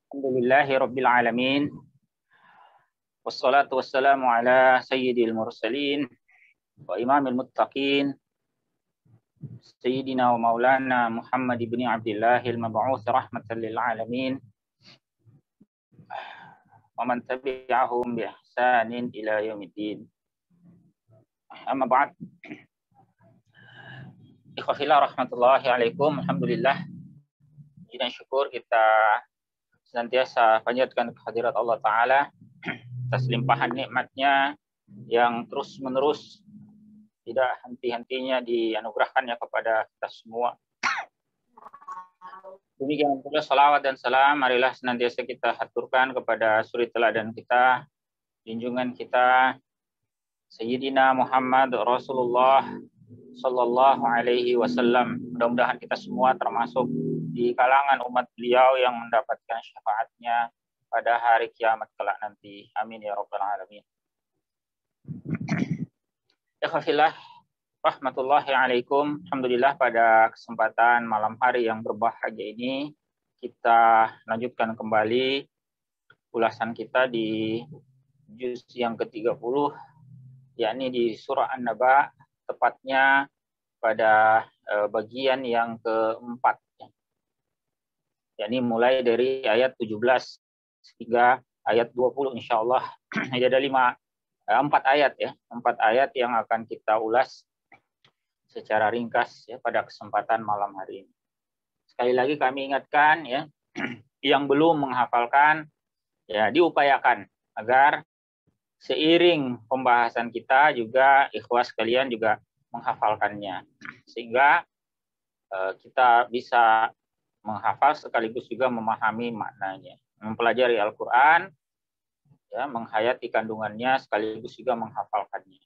Alhamdulillahi Rabbil Alamin. Wassalatu wassalamu ala sayyidil mursalin wa imamil muttaqin Sayyidina wa maulana Muhammad ibn Abdillahil mab'uts rahmatan lil alamin wa man tabi'ahum bi ihsanin ila yaumiddin. Amma ba'd. Ikhwafillah rahmatullahi alaikum. Alhamdulillah. Dan syukur kita senantiasa panjatkan kehadirat Allah Ta'ala atas limpahan nikmatnya yang terus-menerus tidak henti-hentinya dianugerahkannya kepada kita semua. Demikian pula salawat dan salam marilah senantiasa kita haturkan kepada suri teladan kita, junjungan kita, Sayyidina Muhammad Rasulullah Sallallahu Alaihi Wasallam. Mudah-mudahan kita semua termasuk di kalangan umat beliau yang mendapatkan syafaatnya pada hari kiamat kelak nanti. Amin ya rabbal alamin. Ikhwafillah rahmatullahi alaikum. Alhamdulillah pada kesempatan malam hari yang berbahagia ini kita lanjutkan kembali ulasan kita di juz yang ke-30, yakni di surah An-Naba, tepatnya pada bagian yang keempat, yakni mulai dari ayat 17 hingga ayat 20 insyaallah. Ada 4 ayat ya, 4 ayat yang akan kita ulas secara ringkas ya pada kesempatan malam hari ini. Sekali lagi kami ingatkan ya, yang belum menghafalkan ya diupayakan agar seiring pembahasan kita juga ikhwas kalian juga menghafalkannya, sehingga kita bisa menghafal sekaligus juga memahami maknanya, mempelajari Al-Quran, ya, menghayati kandungannya sekaligus juga menghafalkannya.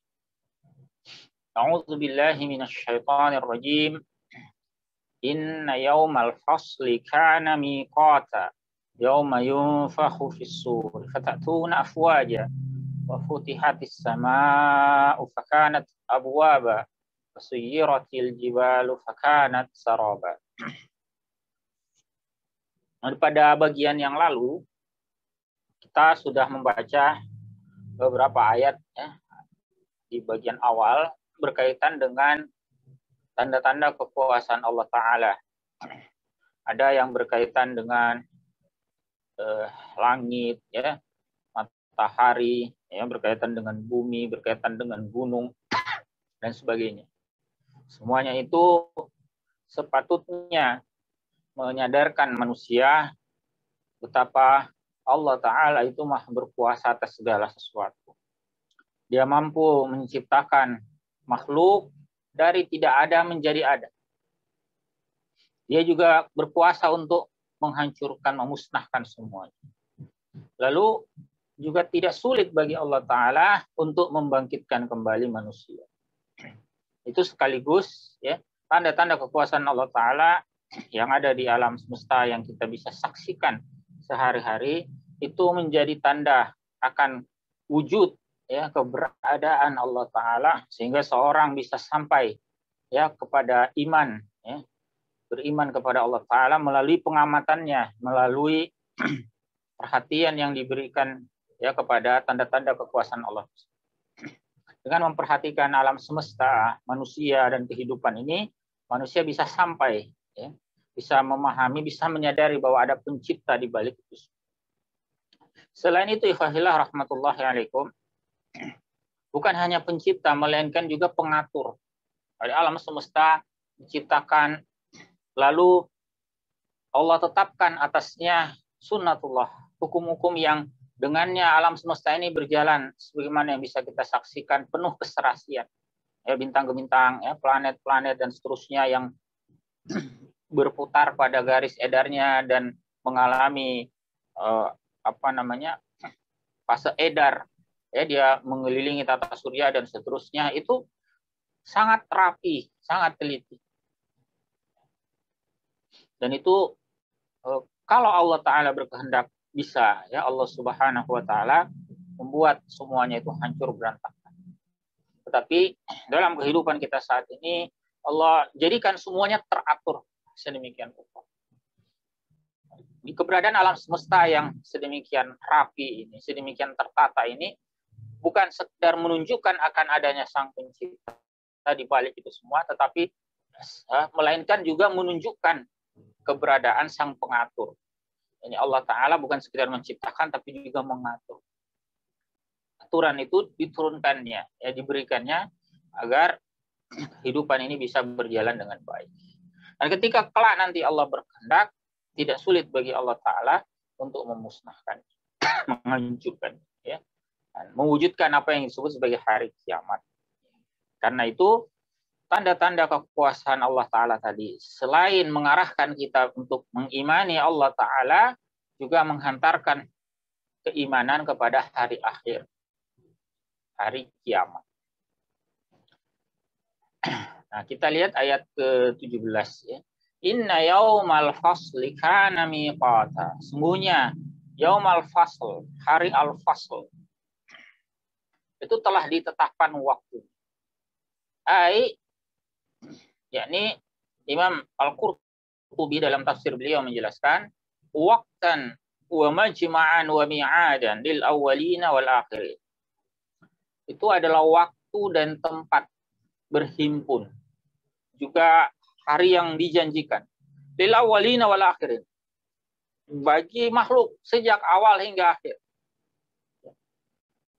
A'udzubillahi minasyaitonirrajim. Inna yawmal fasli kana miqata. Yawma yunfakhu fis-sur fatatuna afwaja. Wa futihatis samaa'u fakanat abwaba. Wa suyyiratil jibalu fakanat saraba. Pada bagian yang lalu kita sudah membaca beberapa ayat ya, di bagian awal berkaitan dengan tanda-tanda kekuasaan Allah Ta'ala. Ada yang berkaitan dengan langit, ya, matahari, ya, berkaitan dengan bumi, berkaitan dengan gunung, dan sebagainya. Semuanya itu sepatutnya menyadarkan manusia betapa Allah Ta'ala itu maha berkuasa atas segala sesuatu. Dia mampu menciptakan makhluk dari tidak ada menjadi ada. Dia juga berkuasa untuk menghancurkan, memusnahkan semuanya. Lalu juga tidak sulit bagi Allah Ta'ala untuk membangkitkan kembali manusia. Itu sekaligus ya tanda-tanda kekuasaan Allah Ta'ala yang ada di alam semesta yang kita bisa saksikan sehari-hari, itu menjadi tanda akan wujud ya keberadaan Allah Ta'ala, sehingga seorang bisa sampai ya kepada iman ya, beriman kepada Allah Ta'ala melalui pengamatannya, melalui perhatian yang diberikan ya kepada tanda-tanda kekuasaan Allah. Dengan memperhatikan alam semesta, manusia dan kehidupan ini, manusia bisa sampai ya, bisa memahami, bisa menyadari bahwa ada pencipta di balik itu. Selain itu, ikhwahillah rahmatullahi alaikum, bukan hanya pencipta, melainkan juga pengatur. Dari alam semesta diciptakan, lalu Allah tetapkan atasnya sunnatullah, hukum-hukum yang dengannya alam semesta ini berjalan sebagaimana yang bisa kita saksikan, penuh keserasian. Ya, bintang-bintang, ya, planet-planet dan seterusnya yang berputar pada garis edarnya dan mengalami fase edar, ya, dia mengelilingi tata surya dan seterusnya, itu sangat rapi, sangat teliti. Dan itu kalau Allah Ta'ala berkehendak bisa, ya, Allah Subhanahu Wa Ta'ala membuat semuanya itu hancur berantakan. Tetapi dalam kehidupan kita saat ini Allah jadikan semuanya teratur sedemikian rupa. di keberadaan alam semesta yang sedemikian rapi ini, sedemikian tertata ini, bukan sekedar menunjukkan akan adanya Sang Pencipta di balik itu semua, tetapi melainkan juga menunjukkan keberadaan Sang Pengatur. Ini Allah Ta'ala bukan sekedar menciptakan, tapi juga mengatur. Aturan itu diturunkannya, ya, diberikannya agar kehidupan ini bisa berjalan dengan baik. Dan ketika kelak nanti Allah berkehendak, tidak sulit bagi Allah Ta'ala untuk memusnahkan, menghancurkan, ya, dan mewujudkan apa yang disebut sebagai hari kiamat. Karena itu, tanda-tanda kekuasaan Allah Ta'ala tadi, selain mengarahkan kita untuk mengimani Allah Ta'ala, juga menghantarkan keimanan kepada hari akhir, hari kiamat. Nah, kita lihat ayat ke-17 ya. Inna yaumal fasli kana miqata. Sungguhnya yaumal fasl, hari al-fasl, itu telah ditetapkan waktu. Yakni Imam Al-Qurtubi dalam tafsir beliau menjelaskan waqtan wa majma'an wa mi'adan lil awwalina wal akhirin. Itu adalah waktu dan tempat berhimpun. Juga hari yang dijanjikan. Lil awwalina wal akhirin. Bagi makhluk sejak awal hingga akhir.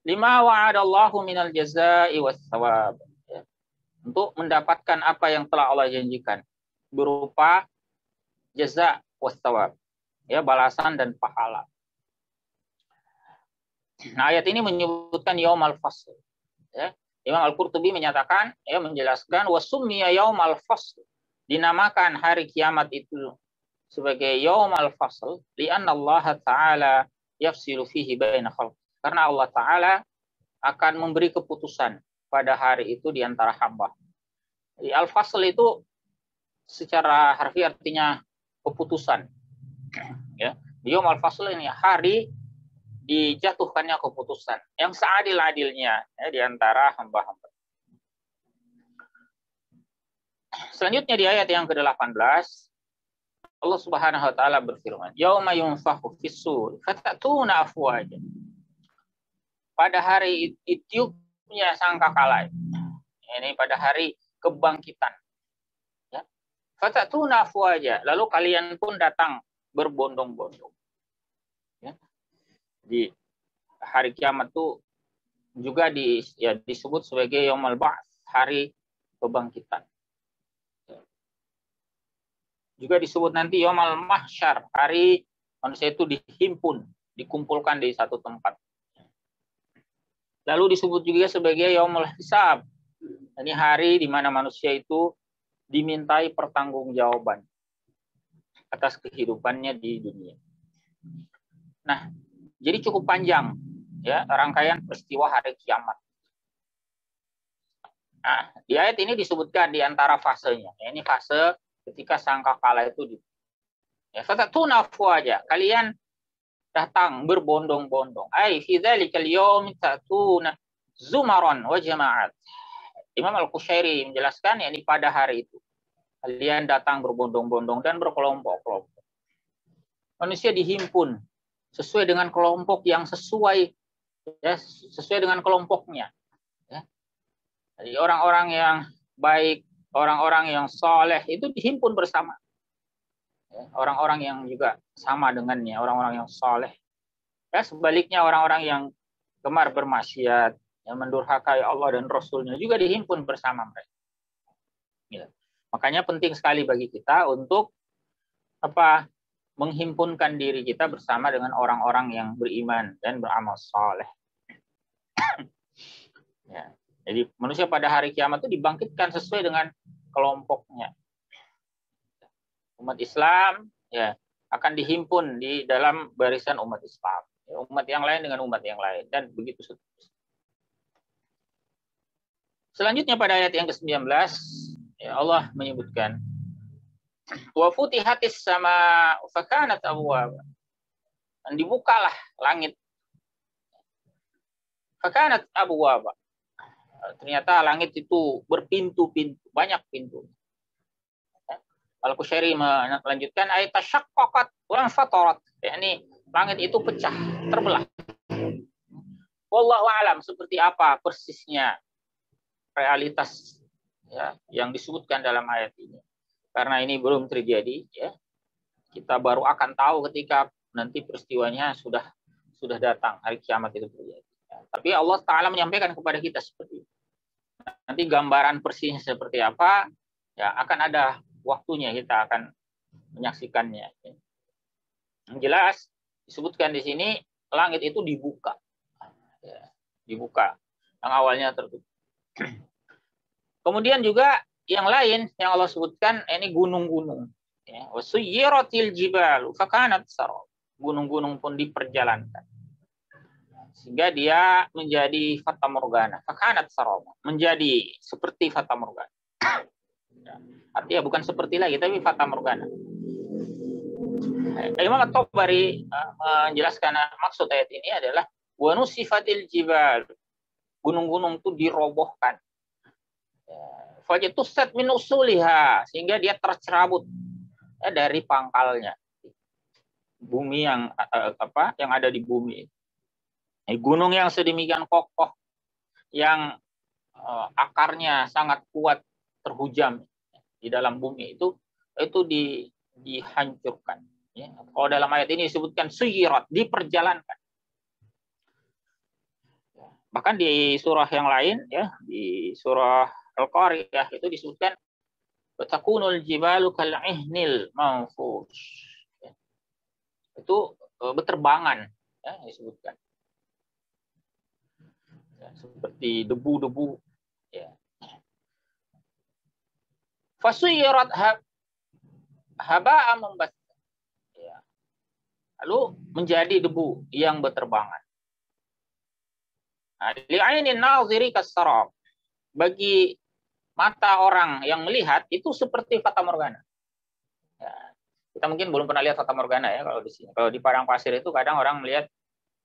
Lima wa'adallahu minal jazaa'i was thawab. Untuk mendapatkan apa yang telah Allah janjikan berupa jaza was thawab. Ya, balasan dan pahala. Nah, ayat ini menyebutkan yaumal fasl. Ya. Imam Al-Qurtubi menyatakan, ya, menjelaskan wasummiya yaumal fasl, dinamakan hari kiamat itu sebagai yaumal fasl li'anna Allah Ta'ala yafsilu fihi baina khalq. Karena Allah Ta'ala akan memberi keputusan pada hari itu di antara hamba. Jadi al-fasl itu secara harfiah artinya keputusan. Ya, yaumal fasl ini hari dijatuhkannya keputusan yang seadil-adilnya, ya, di antara hamba-hamba. Selanjutnya di ayat yang ke-18, Allah Subhanahu wa taala berfirman, "Yauma yunfakhu fis-sur fatatuna afwaja." Pada hari itiupnya sangkakala. Ini pada hari kebangkitan. Ya. Fatatuna afwaja, lalu kalian pun datang berbondong-bondong. Ya. Di hari kiamat itu juga disebut sebagai yaumul ba'ts, hari kebangkitan. Juga disebut nanti yaumul mahsyar, hari manusia itu dihimpun, dikumpulkan di satu tempat. Lalu disebut juga sebagai yaumul hisab. Ini hari di mana manusia itu dimintai pertanggungjawaban atas kehidupannya di dunia. Nah, jadi cukup panjang, ya, rangkaian peristiwa hari kiamat. Nah, di ayat ini disebutkan di antara fasenya. Ini fase ketika sangkakala itu fatatuna afwaja, kalian datang berbondong-bondong. Ai fi dzalikal yaum tatuna zumaran wa jama'at. Imam Al-Qushairi menjelaskan, yakni pada hari itu kalian datang berbondong-bondong dan berkelompok-kelompok. Manusia dihimpun sesuai dengan kelompok yang sesuai, ya, sesuai dengan kelompoknya. Ya. Jadi orang-orang yang baik, orang-orang yang soleh itu dihimpun bersama. Ya, orang-orang yang juga sama dengannya, orang-orang yang soleh. Ya, sebaliknya orang-orang yang gemar bermaksiat, yang mendurhakai Allah dan Rasul-Nya juga dihimpun bersama mereka. Ya. Makanya penting sekali bagi kita untuk menghimpunkan diri kita bersama dengan orang-orang yang beriman dan beramal saleh. Ya. Jadi manusia pada hari kiamat itu dibangkitkan sesuai dengan kelompoknya. Umat Islam, ya, akan dihimpun di dalam barisan umat Islam. Ya, umat yang lain dengan umat yang lain, dan begitu seterusnya. Selanjutnya pada ayat yang ke-19, ya, Allah menyebutkan wa futihatis sama fakanat abwaba, dan dibukalah langit. Fakanat abwaba, ternyata langit itu berpintu-pintu, banyak pintu. Al-Qushairi melanjutkan ayat tasyaqqaqat wa fatarat, yakni langit itu pecah, terbelah. Wallahu a'lam seperti apa persisnya realitas ya yang disebutkan dalam ayat ini. Karena ini belum terjadi ya. Kita baru akan tahu ketika nanti peristiwanya sudah datang, hari kiamat itu terjadi. Ya, tapi Allah Ta'ala menyampaikan kepada kita seperti itu. Nanti gambaran persisnya seperti apa, ya akan ada waktunya kita akan menyaksikannya. Yang jelas disebutkan di sini langit itu dibuka, ya, dibuka. Yang awalnya tertutup. Kemudian juga yang lain yang Allah sebutkan ini gunung-gunung. Ya, wasuyiratil jibalu fakanat sarab. Gunung-gunung pun diperjalankan sehingga dia menjadi fata morgana. Fakanat sarab, menjadi seperti fata morgana. Ya, artinya bukan seperti lagi tapi fata morgana. Imam At-Tabari menjelaskan maksud ayat ini adalah wa nusifatil jibal. Gunung-gunung itu dirobohkan. Fajatusat min usuliha, sehingga dia tercerabut dari pangkalnya. Bumi yang ada di bumi. Gunung yang sedemikian kokoh, yang akarnya sangat kuat, terhujam di dalam bumi itu dihancurkan. Ya. Kalau dalam ayat ini disebutkan suyirat, diperjalankan. Bahkan di surah yang lain, ya, di surah Al-Qariyah itu disebutkan takunul jibalu kal'ihnil manfush. Ya. Itu beterbangan, ya, disebutkan. Ya, seperti debu-debu. Ya. Fasuyirat haba'a mumbat. Ya. Lalu menjadi debu yang beterbangan. Li'ainin naziri kasarab. Bagi mata orang yang melihat itu seperti fata morgana. Ya, kita mungkin belum pernah lihat fata morgana ya kalau di sini. Kalau di padang pasir itu kadang orang melihat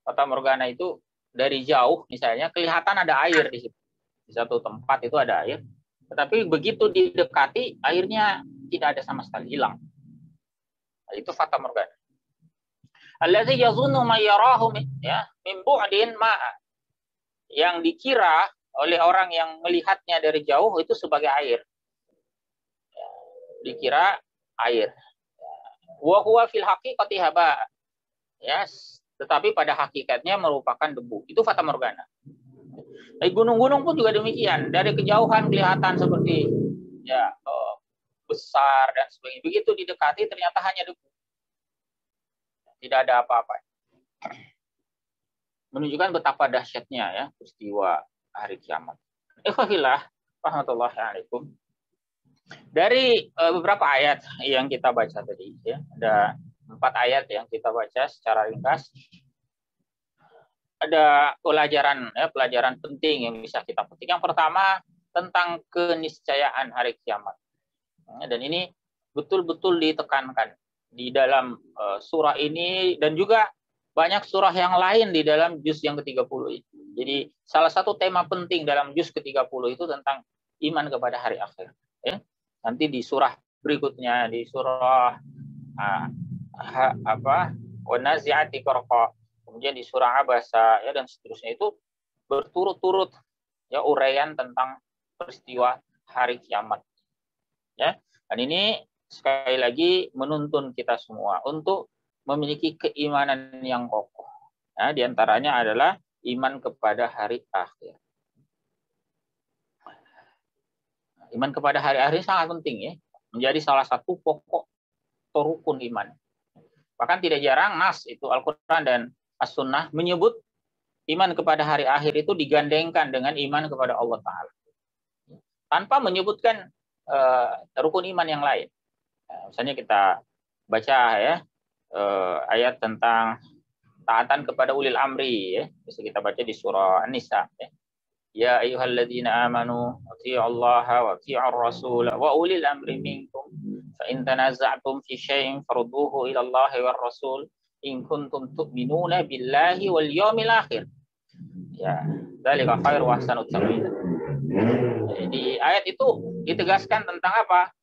fata morgana itu dari jauh misalnya kelihatan ada air di situ. Di satu tempat itu ada air. Tetapi begitu didekati airnya tidak ada sama sekali, hilang. Itu fata morgana. Allazi yazunnu may yarahu min bu'din ma'a. Yang dikira oleh orang yang melihatnya dari jauh itu sebagai air. Ya, dikira air. Wa huwa fil haqiqati haba. Ya, tetapi pada hakikatnya merupakan debu. Itu fata morgana. Gunung-gunung pun juga demikian. Dari kejauhan kelihatan seperti ya besar dan sebagainya. Begitu didekati ternyata hanya debu. Tidak ada apa-apa. Menunjukkan betapa dahsyatnya ya peristiwa hari kiamat. Ikhwafillah, rahmatullahi alaikum. Dari beberapa ayat yang kita baca tadi, ya, ada 4 ayat yang kita baca secara ringkas. Ada pelajaran penting yang bisa kita petik. Yang pertama tentang keniscayaan hari kiamat. Dan ini betul-betul ditekankan di dalam surah ini dan juga banyak surah yang lain di dalam juz yang ke-30 itu. Jadi salah satu tema penting dalam juz ke-30 itu tentang iman kepada hari akhir. Ya. Nanti di surah berikutnya, di surah Wan-Nazi'ati Gharqa, kemudian di surah Abasa ya, dan seterusnya itu berturut-turut ya uraian tentang peristiwa hari kiamat. Ya. Dan ini sekali lagi menuntun kita semua untuk memiliki keimanan yang kokoh. Nah, di antaranya adalah iman kepada hari akhir. Iman kepada hari akhir sangat penting ya, menjadi salah satu pokok atau rukun iman. Bahkan tidak jarang nas itu Al-Quran dan As-Sunnah menyebut iman kepada hari akhir itu digandengkan dengan iman kepada Allah Ta'ala. Tanpa menyebutkan rukun iman yang lain. Misalnya kita baca ya, ayat tentang taatan kepada ulil amri ya. Bisa kita baca di surah An-Nisa ya. Ya ayyuhalladzina amanu atti'ullaha wa atti'ur rasul wa ulil amri minkum fa in tanaza'tum fi syai'in farudduhu ila Allahi war rasul in kuntum tu'minuna billahi wal yawmil akhir. Ya, dzalika khairu wa ahsanu ta'wila. Di ayat itu ditegaskan tentang apa?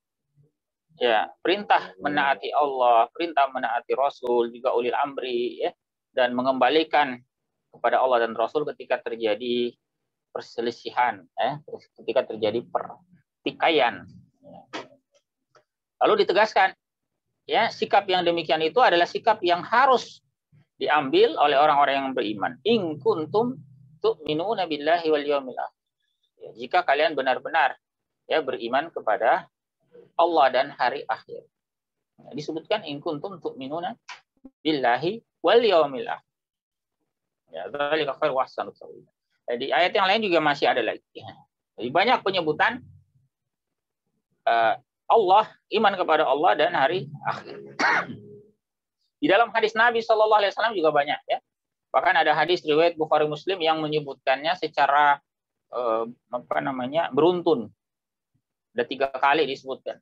ya perintah menaati Allah, perintah menaati Rasul, juga ulil amri, ya, dan mengembalikan kepada Allah dan Rasul ketika terjadi perselisihan, ya, ketika terjadi pertikaian. Lalu ditegaskan, ya, sikap yang demikian itu adalah sikap yang harus diambil oleh orang-orang yang beriman. In kuntum tu'minuna billahi wal yawmil akhir. Ya, jika kalian benar-benar, ya, beriman kepada Allah dan hari akhir. Ya, disebutkan in kuntum tu'minuna billahi wal yawmil akhir. Ya, dzalika khair wa ahsanu ta'wila. Di ayat yang lain juga masih ada lagi. Jadi banyak penyebutan Allah, iman kepada Allah dan hari akhir. Di dalam hadis Nabi Shallallahu Alaihi Wasallam juga banyak, ya. Bahkan ada hadis riwayat Bukhari Muslim yang menyebutkannya secara beruntun. Ada 3 kali disebutkan.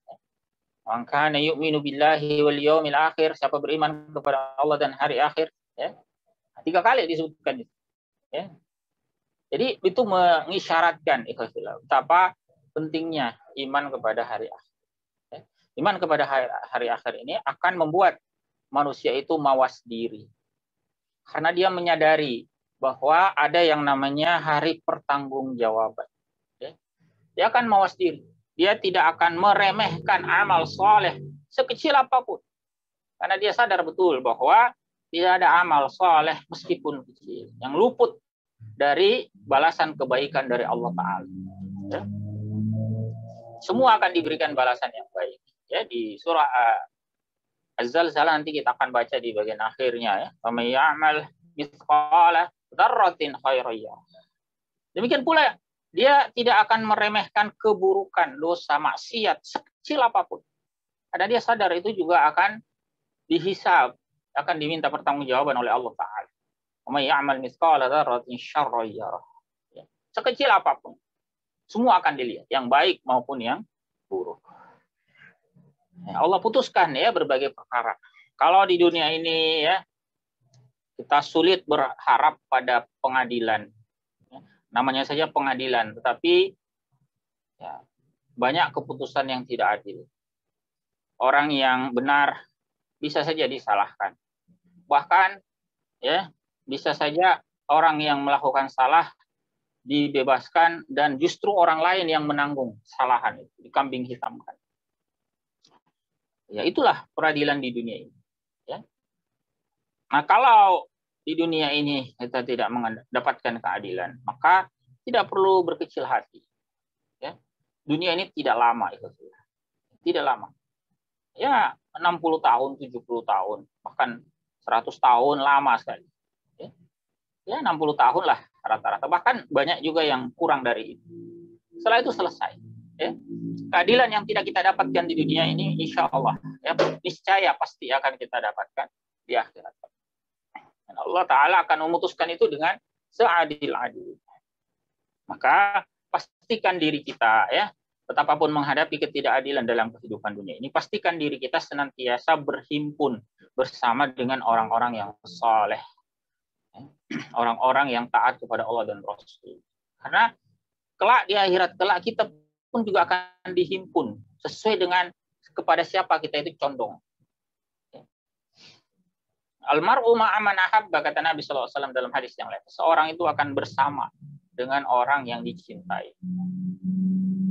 Man kana yu'minu billahi wal yawmil akhir, siapa beriman kepada Allah dan hari akhir, ya. 3 kali disebutkan itu. Ya. Jadi itu mengisyaratkan betapa pentingnya iman kepada hari akhir. Ya. Iman kepada hari akhir ini akan membuat manusia itu mawas diri. Karena dia menyadari bahwa ada yang namanya hari pertanggungjawaban. Ya. Dia akan mawas diri. Dia tidak akan meremehkan amal soleh sekecil apapun. Karena dia sadar betul bahwa tidak ada amal soleh meskipun kecil yang luput dari balasan kebaikan dari Allah Ta'ala. Ya. Semua akan diberikan balasan yang baik. Ya, di surah Az-Zalzalah nanti kita akan baca di bagian akhirnya, ya. Faman ya'mal mithqala dzarratin khairan yarah. Demikian pula dia tidak akan meremehkan keburukan, dosa, maksiat sekecil apapun. Karena dia sadar itu juga akan dihisab, akan diminta pertanggungjawaban oleh Allah Ta'ala. Faman ya'mal mithqala dzarratin syarran yarah. Sekecil apapun, semua akan dilihat, yang baik maupun yang buruk. Allah putuskan, ya, berbagai perkara. Kalau di dunia ini, ya, kita sulit berharap pada pengadilan. Ya, namanya saja pengadilan, tetapi, ya, banyak keputusan yang tidak adil. Orang yang benar bisa saja disalahkan. Bahkan, ya, bisa saja orang yang melakukan salah dibebaskan dan justru orang lain yang menanggung kesalahan itu, dikambing hitamkan. Ya, itulah peradilan di dunia ini. Ya. Nah, kalau di dunia ini kita tidak mendapatkan keadilan, maka tidak perlu berkecil hati. Ya. Dunia ini tidak lama, itu. Tidak lama. Ya, 60 tahun, 70 tahun, bahkan 100 tahun lama sekali. Ya, 60 tahun lah rata-rata. Bahkan banyak juga yang kurang dari itu. Setelah itu selesai. Ya. Keadilan yang tidak kita dapatkan di dunia ini, insya Allah, ya, niscaya pasti akan kita dapatkan di akhirat. Dan Allah Ta'ala akan memutuskan itu dengan seadil-adil. Maka pastikan diri kita, ya, betapapun menghadapi ketidakadilan dalam kehidupan dunia ini, pastikan diri kita senantiasa berhimpun bersama dengan orang-orang yang saleh, orang-orang yang taat kepada Allah dan Rasul. Karena kelak di akhirat kelak kita pun juga akan dihimpun sesuai dengan kepada siapa kita itu condong. Almar'u ma'aman ahabba, kata Nabi SAW dalam hadis yang lain. Seorang itu akan bersama dengan orang yang dicintai.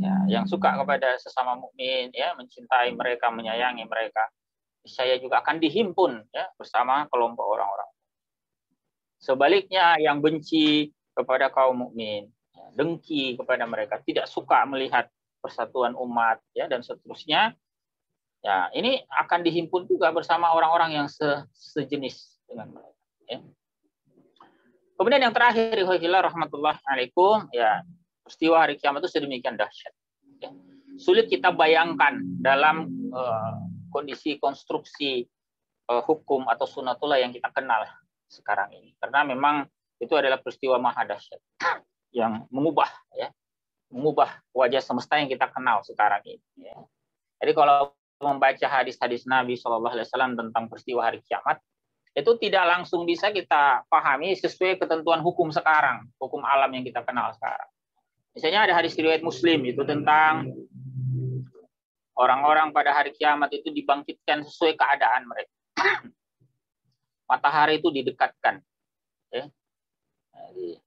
Ya, yang suka kepada sesama mukmin, ya, mencintai mereka, menyayangi mereka. Saya juga akan dihimpun, ya, bersama kelompok orang-orang. Sebaliknya yang benci kepada kaum mukmin, dengki kepada mereka, tidak suka melihat persatuan umat, ya, dan seterusnya, ya, ini akan dihimpun juga bersama orang-orang yang sejenis dengan mereka. Ya. Kemudian yang terakhir, rahmatullahi alaikum, ya, peristiwa hari kiamat itu sedemikian dahsyat. Ya. Sulit kita bayangkan dalam kondisi konstruksi hukum atau sunatullah yang kita kenal sekarang ini, karena memang itu adalah peristiwa maha dahsyat yang mengubah wajah semesta yang kita kenal sekarang ini. Ya. Jadi kalau membaca hadis-hadis Nabi SAW tentang peristiwa hari kiamat, itu tidak langsung bisa kita pahami sesuai ketentuan hukum sekarang, hukum alam yang kita kenal sekarang. Misalnya ada hadis riwayat Muslim itu tentang orang-orang pada hari kiamat itu dibangkitkan sesuai keadaan mereka. Matahari itu didekatkan. Ya. Jadi,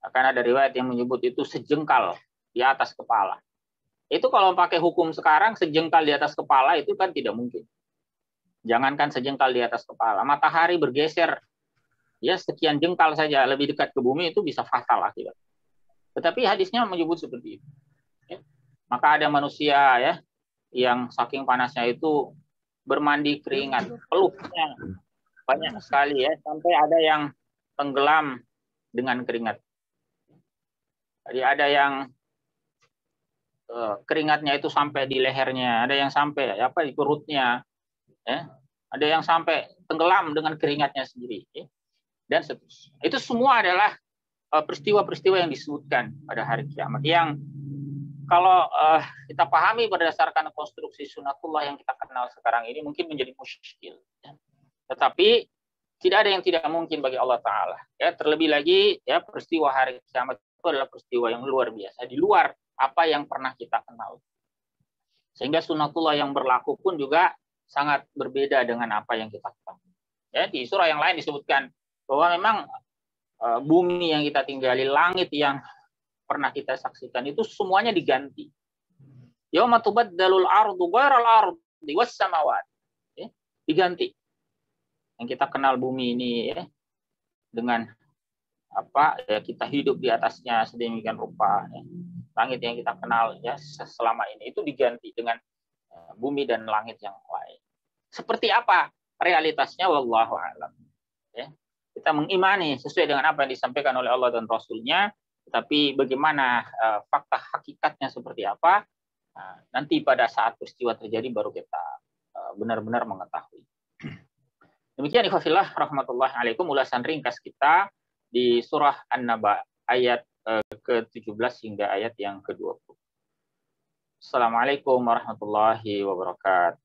akan ada riwayat yang menyebut itu sejengkal di atas kepala. Itu kalau pakai hukum sekarang, sejengkal di atas kepala itu kan tidak mungkin. Jangankan sejengkal di atas kepala, matahari bergeser ya sekian jengkal saja lebih dekat ke bumi itu bisa fatal akibat. Tetapi hadisnya menyebut seperti itu. Ya. Maka ada manusia ya yang saking panasnya itu bermandi keringat, peluknya banyak sekali ya, sampai ada yang tenggelam dengan keringat. Jadi ada yang keringatnya itu sampai di lehernya, ada yang sampai apa di perutnya, ya. Ada yang sampai tenggelam dengan keringatnya sendiri. Ya. Dan seterusnya. Itu semua adalah peristiwa-peristiwa yang disebutkan pada hari kiamat yang kalau kita pahami berdasarkan konstruksi sunatullah yang kita kenal sekarang ini mungkin menjadi musykil. Ya. Tetapi tidak ada yang tidak mungkin bagi Allah Ta'ala. Ya, terlebih lagi ya peristiwa hari kiamat itu adalah peristiwa yang luar biasa, di luar apa yang pernah kita kenal. Sehingga sunatullah yang berlaku pun juga sangat berbeda dengan apa yang kita ketahui. Ya, di surah yang lain disebutkan bahwa memang bumi yang kita tinggali, langit yang pernah kita saksikan itu semuanya diganti. Yauma tubaddalul ardu ghairal ardi was samawat. Ya, diganti. Yang kita kenal bumi ini ya, dengan apa ya kita hidup di atasnya sedemikian rupa ya. Langit yang kita kenal ya selama ini itu diganti dengan bumi dan langit yang lain. Seperti apa realitasnya wallahu a'lam. Ya. Kita mengimani sesuai dengan apa yang disampaikan oleh Allah dan Rasul-Nya, tapi bagaimana fakta hakikatnya seperti apa nanti pada saat peristiwa terjadi baru kita benar-benar mengetahui. Demikian ikhwafillah rahmatullahi alaikum ulasan ringkas kita di surah An-Naba ayat ke-17 hingga ayat yang ke-20. Assalamualaikum warahmatullahi wabarakatuh.